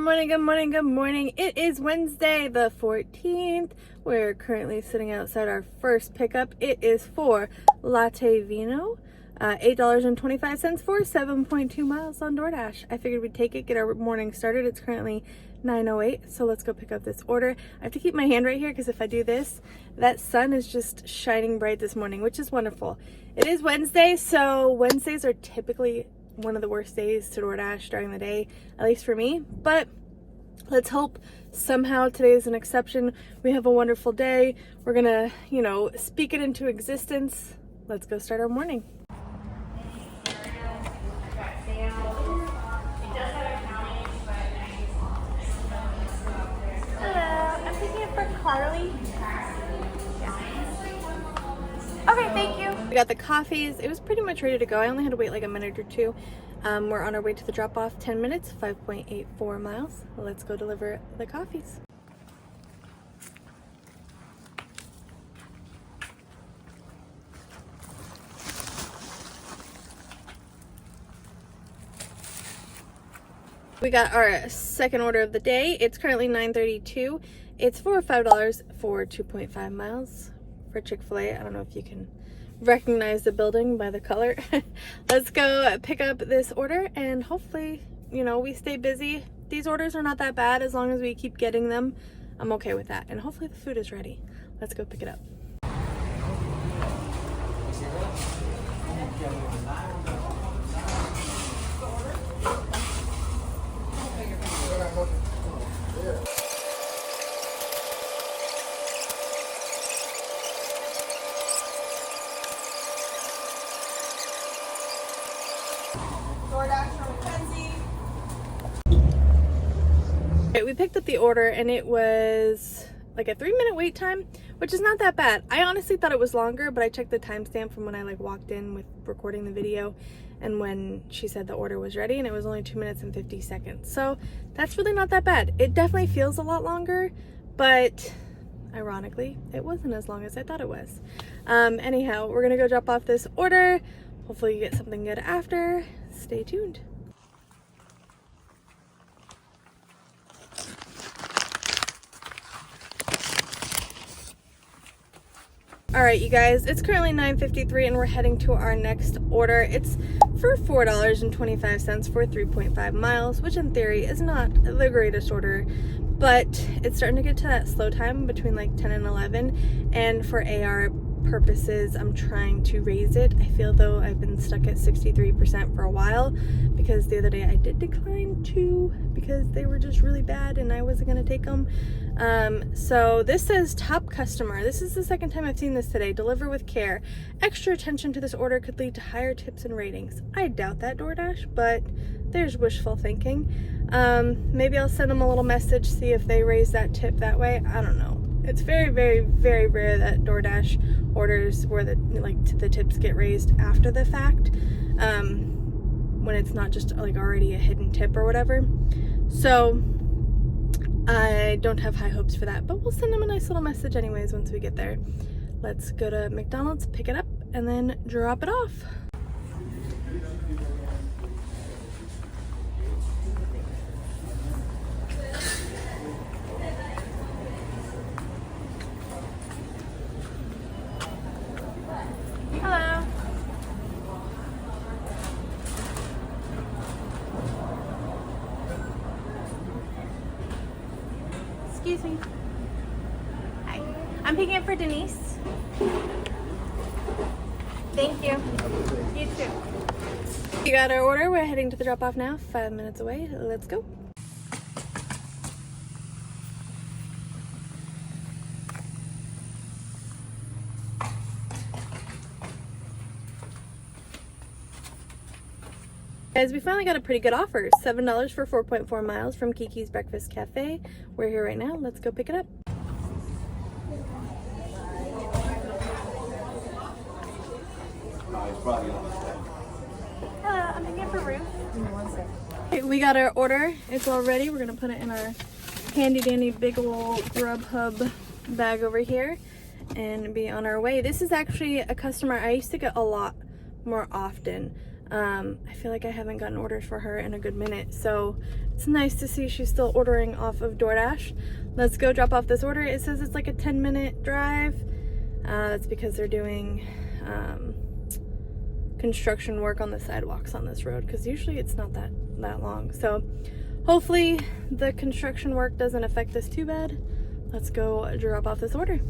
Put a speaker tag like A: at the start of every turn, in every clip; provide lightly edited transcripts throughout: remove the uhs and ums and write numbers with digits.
A: morning, good morning, good morning. It is Wednesday the 14th. We're currently sitting outside our first pickup. It is for Latte Vino, $8.25 for 7.2 miles on DoorDash. I figured we'd take it, get our morning started. It's currently 9:08, so let's go pick up this order. I have to keep my hand right here because if I do this, that sun is just shining bright this morning, which is wonderful. It is Wednesday, so Wednesdays are typically one of the worst days to DoorDash during the day, at least for me, but let's hope somehow today is an exception. We have a wonderful day. We're gonna, speak it into existence. Let's go start our morning. Hello, I'm picking it for Carly. Okay, thank you. We got the coffees. It was pretty much ready to go. I only had to wait like a minute or two. We're on our way to the drop-off. 10 minutes, 5.84 miles. Let's go deliver the coffees. We got our second order of the day. It's currently 9:32. It's for $5 for 2.5 miles. For Chick-fil-A. I don't know if you can recognize the building by the color. Let's go pick up this order and hopefully, we stay busy. These orders are not that bad as long as we keep getting them. I'm okay with that. And hopefully the food is ready. Let's go pick it up. We picked up the order and it was like a 3-minute wait time, which is not that bad. I honestly thought it was longer, but I checked the timestamp from when I walked in with recording the video and when she said the order was ready, and it was only 2 minutes and 50 seconds. So that's really not that bad. It definitely feels a lot longer, but ironically, it wasn't as long as I thought it was. Anyhow, we're gonna go drop off this order. Hopefully you get something good after. Stay tuned. All right, you guys, it's currently 9:53 and we're heading to our next order. It's for $4.25 for 3.5 miles, which in theory is not the greatest order, but it's starting to get to that slow time between like 10 and 11. And for AR purposes, I'm trying to raise it. I feel though I've been stuck at 63% for a while because the other day I did decline 2 because they were just really bad and I wasn't gonna take them. So this says top customer. This is the second time I've seen this today. Deliver with care. Extra attention to this order could lead to higher tips and ratings. I doubt that, DoorDash, but there's wishful thinking. Maybe I'll send them a little message, see if they raise that tip that way. I don't know. It's very, very, very rare that DoorDash orders where the tips get raised after the fact, when it's not just already a hidden tip or whatever. So I don't have high hopes for that, but we'll send them a nice little message anyways once we get there. Let's go to McDonald's, pick it up, and then drop it off. Hello. Excuse me. Hi. I'm picking it for Denise. Thank you. You too. We got our order. We're heading to the drop-off now. 5 minutes away. Let's go. Guys, we finally got a pretty good offer. $7 for 4.4 miles from Keke's Breakfast Cafe. We're here right now. Let's go pick it up. Hello, I'm picking it for Ruth. Give me 1 second. Okay, we got our order. It's all ready. We're gonna put it in our handy dandy big ol' Grubhub bag over here and be on our way. This is actually a customer I used to get a lot more often. I feel like I haven't gotten orders for her in a good minute, so it's nice to see she's still ordering off of DoorDash. Let's go drop off this order. It says it's like a 10-minute drive. That's because they're doing construction work on the sidewalks on this road, because usually it's not that long. So hopefully the construction work doesn't affect this too bad. Let's go drop off this order.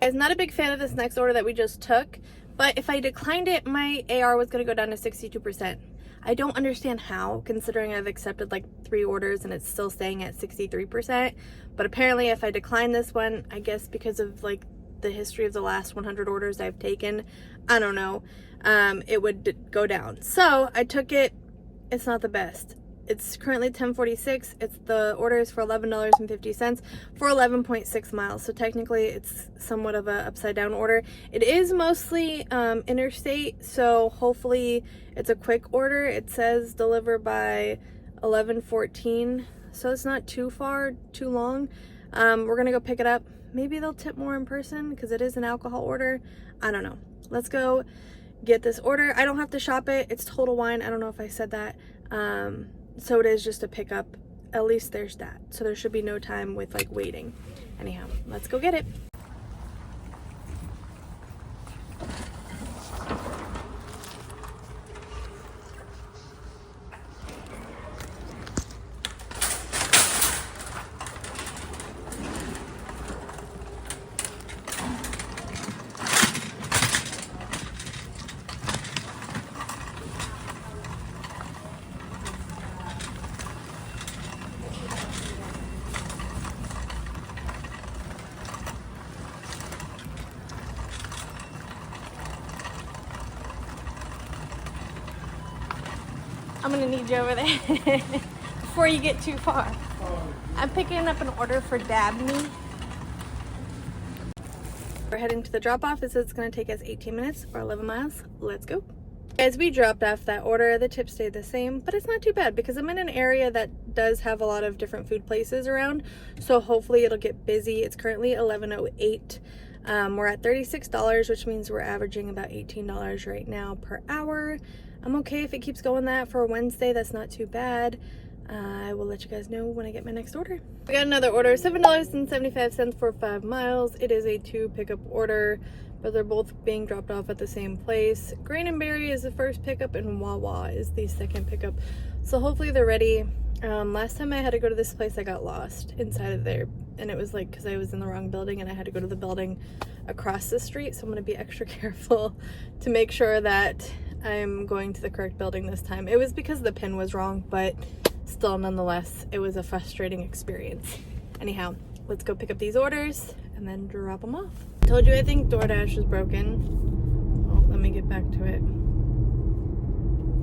A: I'm not a big fan of this next order that we just took, but if I declined it, my AR was going to go down to 62%. I don't understand how, considering I've accepted like 3 orders and it's still staying at 63%. But apparently if I decline this one, I guess because of like the history of the last 100 orders I've taken, I don't know, it would go down. So I took it. It's not the best. It's currently 10:46. It's the order is for $11.50 for 11.6 miles. So technically it's somewhat of a upside down order. It is mostly interstate, so hopefully it's a quick order. It says deliver by 11:14, so it's not too far, too long. We're gonna go pick it up. Maybe they'll tip more in person because it is an alcohol order. I don't know. Let's go get this order. I don't have to shop it. It's Total Wine. I don't know if I said that. So it is just a pickup. At least there's that. So there should be no time with like waiting. Anyhow, let's go get it. I'm gonna need you over there before you get too far. I'm picking up an order for Dabney. We're heading to the drop-off. It says it's gonna take us 18 minutes or 11 miles. Let's go. As we dropped off that order, the tip stayed the same, but it's not too bad because I'm in an area that does have a lot of different food places around. So hopefully it'll get busy. It's currently 11:08. We're at $36, which means we're averaging about $18 right now per hour. I'm okay if it keeps going that for a Wednesday. That's not too bad. I will let you guys know when I get my next order. We got another order, $7.75 for 5 miles. It is a 2 pickup order, but they're both being dropped off at the same place. Grain and Berry is the first pickup and Wawa is the second pickup. So hopefully they're ready. Last time I had to go to this place, I got lost inside of there. And it was like, because I was in the wrong building and I had to go to the building across the street. So I'm going to be extra careful to make sure that I'm going to the correct building this time. It was because the pin was wrong, but still, nonetheless, it was a frustrating experience. Anyhow, let's go pick up these orders and then drop them off. I told you I think DoorDash is broken. Oh, let me get back to it.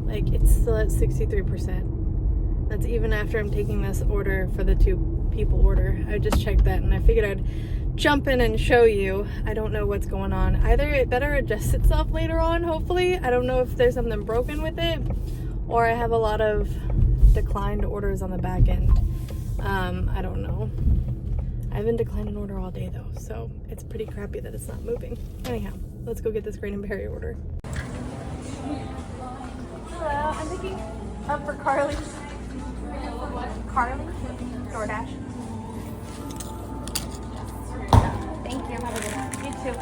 A: Like, it's still at 63%. That's even after I'm taking this order for the 2 people order. I just checked that and I figured I'd jump in and show you. I don't know what's going on. Either it better adjust itself later on, hopefully. I don't know if there's something broken with it, or I have a lot of declined orders on the back end. I don't know. I haven't declined an order all day though, so it's pretty crappy that it's not moving. Anyhow, let's go get this Grain and Berry order. Hello, I'm picking up for Carly. Carly? DoorDash. Thank you. Have a good one. You too.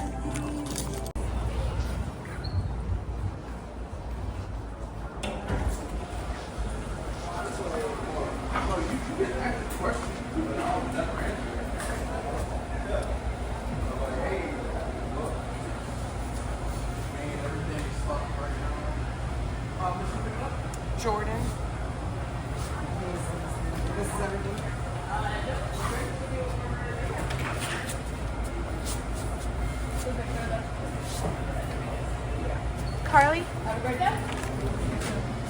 A: Jordan. This is everything. Carly? Have a great day.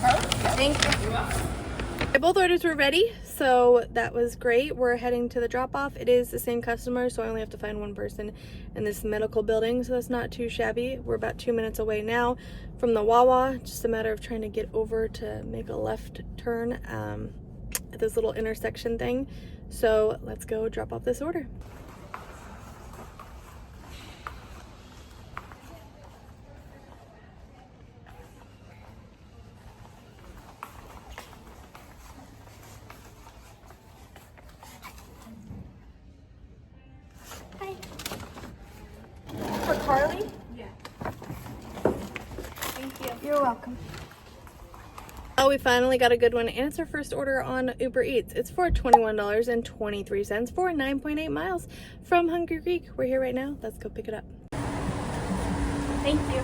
A: Carly? Thank you. Both orders were ready, so that was great. We're heading to the drop-off. It is the same customer, so I only have to find one person in this medical building, so that's not too shabby. We're about 2 minutes away now from the Wawa. Just a matter of trying to get over to make a left turn at this little intersection thing. So let's go drop off this order. Hi. For Carly? Yeah. Thank you. You're welcome. Oh, we finally got a good one, and it's our first order on Uber Eats. It's for $21.23 for 9.8 miles from Hungry Creek. We're here right now. Let's go pick it up. Thank you.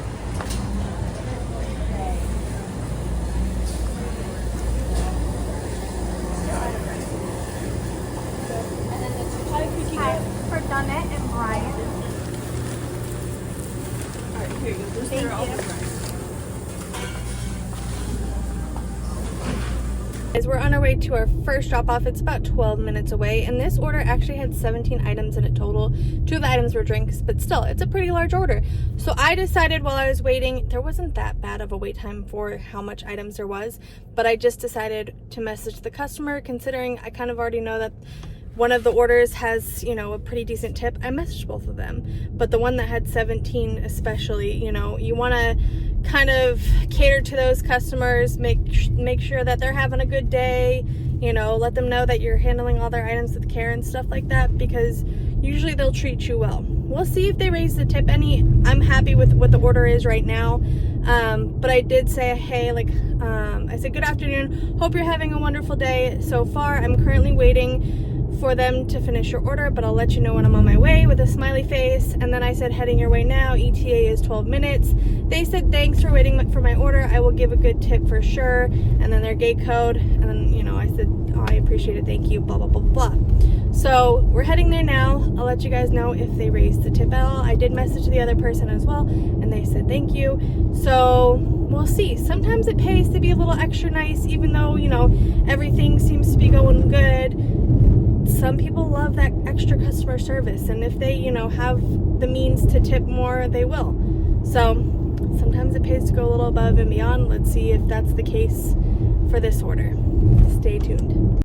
A: Hi, for Donette and Brian. All right, here you go. Thank you. As we're on our way to our first drop off, it's about 12 minutes away, and this order actually had 17 items in it total. 2 of the items were drinks, but still, it's a pretty large order. So I decided while I was waiting, there wasn't that bad of a wait time for how much items there was, but I just decided to message the customer, considering I kind of already know that one of the orders has, you know, a pretty decent tip. I messaged both of them, but the one that had 17 especially, you know, you want to kind of cater to those customers, make sure that they're having a good day, you know, let them know that you're handling all their items with care and stuff like that, because usually they'll treat you well. We'll see if they raise the tip any. I'm happy with what the order is right now, but I did say, hey, like, I said, good afternoon, hope you're having a wonderful day so far. I'm currently waiting for them to finish your order, but I'll let you know when I'm on my way, with a smiley face. And then I said, heading your way now, ETA is 12 minutes. They said, thanks for waiting for my order, I will give a good tip for sure, and then their gate code, and then, you know, I said, oh, I appreciate it, thank you, blah blah blah blah blah. So we're heading there now. I'll let you guys know if they raise the tip at all. I did message the other person as well, and they said thank you. So we'll see. Sometimes it pays to be a little extra nice, even though, you know, everything seems to be going good. Some people love that extra customer service, and if they, you know, have the means to tip more, they will. So sometimes it pays to go a little above and beyond. Let's see if that's the case for this order. Stay tuned.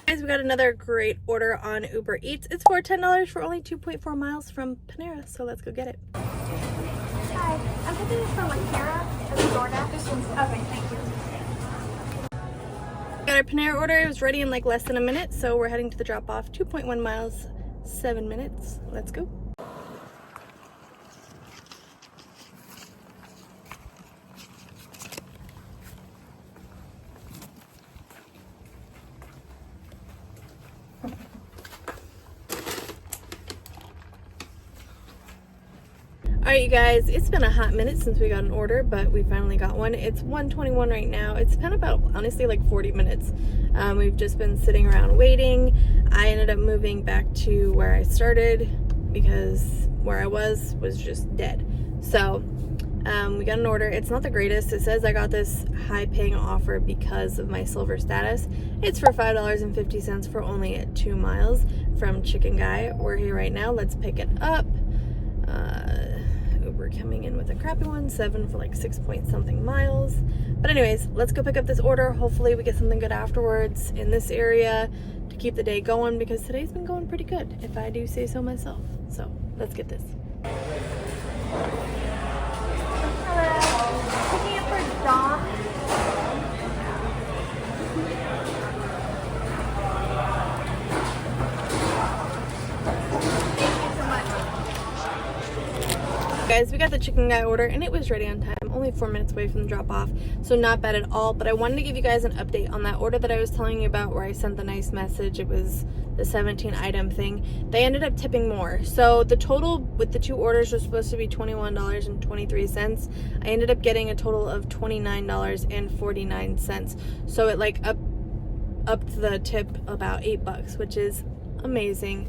A: Guys, we got another great order on Uber Eats. It's for $10 for only 2.4 miles from Panera, so let's go get it. Hi, I'm picking this from Panera and DoorDash. This one's okay, thank you. Got our Panera order. It was ready in like less than a minute, so we're heading to the drop off. 2.1 miles, 7 minutes. Let's go. Alright, you guys, it's been a hot minute since we got an order, but we finally got one. It's 1:21 right now. It's been about, honestly, like 40 minutes. We've just been sitting around waiting. I ended up moving back to where I started because where I was just dead. So we got an order. It's not the greatest. It says I got this high-paying offer because of my silver status. It's for $5.50 for only 2 miles from Chicken Guy. We're here right now. Let's pick it up. Uber coming in with a crappy one, 7 for like 6 point something miles. But anyways, let's go pick up this order. Hopefully we get something good afterwards in this area to keep the day going, because today's been going pretty good, if I do say so myself. So let's get this. Hello, picking up for Dawn. Guys, we got the Chicken Guy order and it was ready on time, only 4 minutes away from the drop off, so not bad at all. But I wanted to give you guys an update on that order that I was telling you about, where I sent the nice message. It was the 17 item thing. They ended up tipping more, so the total with the 2 orders was supposed to be $21.23. I ended up getting a total of $29.49, so it like upped the tip about $8, which is amazing.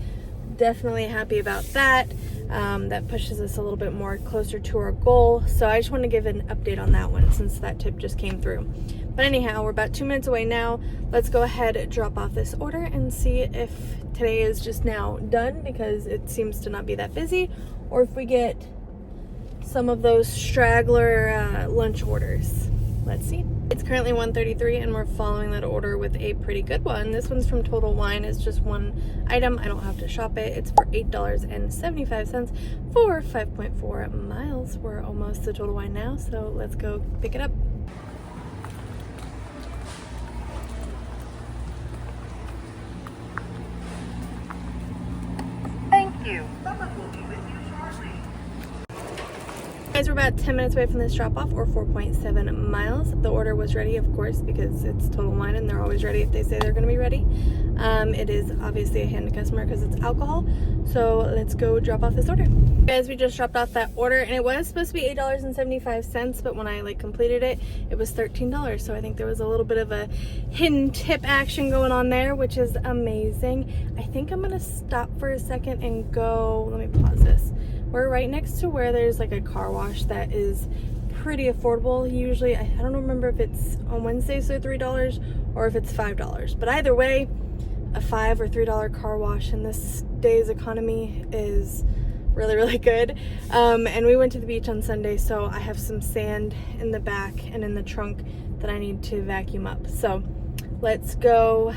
A: definitely happy about that. That pushes us a little bit more closer to our goal. So I just want to give an update on that one since that tip just came through. But anyhow, we're about 2 minutes away now. Let's go ahead and drop off this order and see if today is just now done, because it seems to not be that busy, or if we get some of those straggler lunch orders. Let's see. It's currently 1:33 and we're following that order with a pretty good one. This one's from Total Wine. It's just one item. I don't have to shop it. It's for $8.75 for 5.4 miles. We're almost to Total Wine now, so let's go pick it up.
B: Thank you. Someone will be with you shortly.
A: Guys, we're about 10 minutes away from this drop-off, or 4.7 miles. The order was ready, of course, because it's Total Wine and they're always ready if they say they're going to be ready. It is obviously a hand to customer because it's alcohol. So let's go drop off this order. Guys, we just dropped off that order and it was supposed to be $8.75, but when I completed it, it was $13. So I think there was a little bit of a hidden tip action going on there, which is amazing. I think I'm going to stop for a second and go, let me pause this. We're right next to where there's a car wash that is pretty affordable. Usually, I don't remember if it's on Wednesdays they're $3 or if it's $5. But either way, a $5 or $3 car wash in this day's economy is really, really good. And we went to the beach on Sunday, so I have some sand in the back and in the trunk that I need to vacuum up. So let's go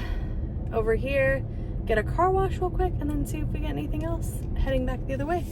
A: over here, get a car wash real quick, and then see if we get anything else heading back the other way.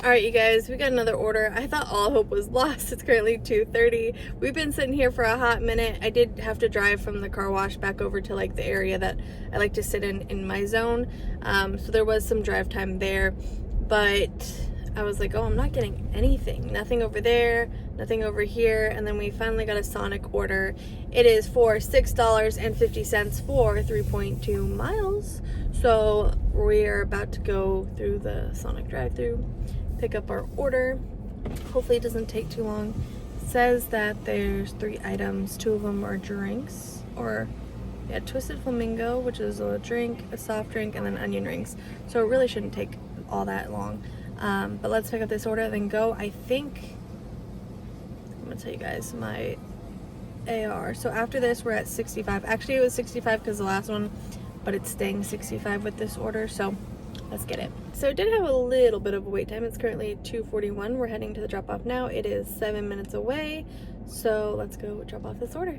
A: Alright, you guys, we got another order. I thought all hope was lost. It's currently 2:30. We've been sitting here for a hot minute. I did have to drive from the car wash back over to the area that I like to sit in my zone. So there was some drive time there, but I was like, oh, I'm not getting anything. Nothing over there, nothing over here. And then we finally got a Sonic order. It is for $6.50 for 3.2 miles. So we are about to go through the Sonic drive-thru, pick up our order. Hopefully it doesn't take too long. It says that there's 3 items. 2 of them are drinks, or yeah, Twisted Flamingo, which is a drink, a soft drink, and then onion rings. So it really shouldn't take all that long. But let's pick up this order and then go. I think, I'm gonna tell you guys my AR. So after this, we're at 65. Actually, it was 65 because the last one, but it's staying 65 with this order. So let's get it. So it did have a little bit of a wait time. It's currently 2:41. We're heading to the drop off now. It is 7 minutes away. So let's go drop off this order.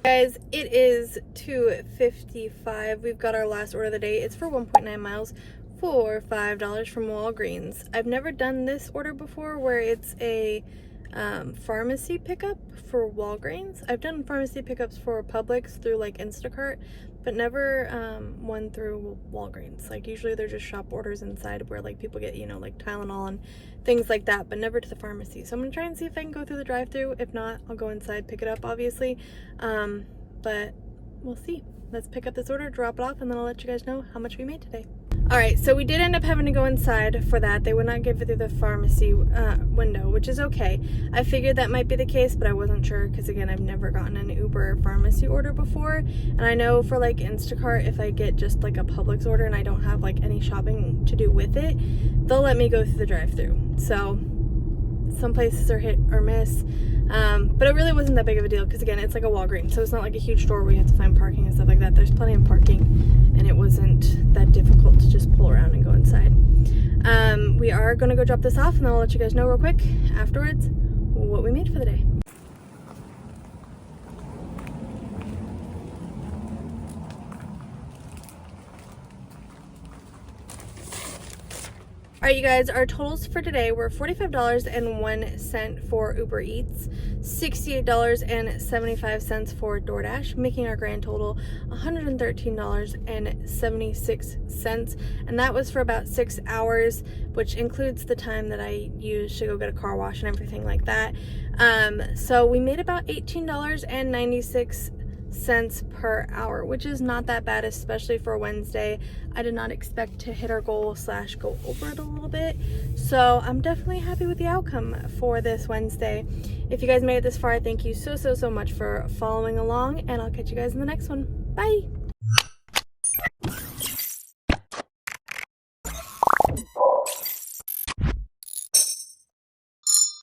A: Guys, it is 2:55. We've got our last order of the day. It's for 1.9 miles for $5 from Walgreens. I've never done this order before where it's a pharmacy pickup for Walgreens. I've done pharmacy pickups for Publix through Instacart, but never one through Walgreens. Usually they're just shop orders inside where people get, Tylenol and things like that, but never to the pharmacy. So I'm gonna try and see if I can go through the drive-thru. If not, I'll go inside, pick it up, obviously. But we'll see. Let's pick up this order, drop it off, and then I'll let you guys know how much we made today. Alright, so we did end up having to go inside for that. They would not give it through the pharmacy window, which is okay. I figured that might be the case, but I wasn't sure because, again, I've never gotten an Uber pharmacy order before. And I know for, like, Instacart, if I get just, like, a Publix order and I don't have, like, any shopping to do with it, they'll let me go through the drive-thru. So some places are hit or miss. But it really wasn't that big of a deal because, again, it's like a Walgreens, so it's not like a huge store where you have to find parking and stuff like that. There's plenty of parking, and it wasn't that difficult to just pull around and go inside. We are going to go drop this off, and then I'll let you guys know real quick afterwards what we made for the day. Alright, you guys, our totals for today were $45.01 for Uber Eats, $68.75 for DoorDash, making our grand total $113.76, and that was for about 6 hours, which includes the time that I used to go get a car wash and everything like that. So we made about $18.96 per hour, which is not that bad, especially for a Wednesday. I did not expect to hit our goal / go over it a little bit, so I'm definitely happy with the outcome for this Wednesday. If you guys made it this far, thank you so much for following along, and I'll catch you guys in the next one. Bye.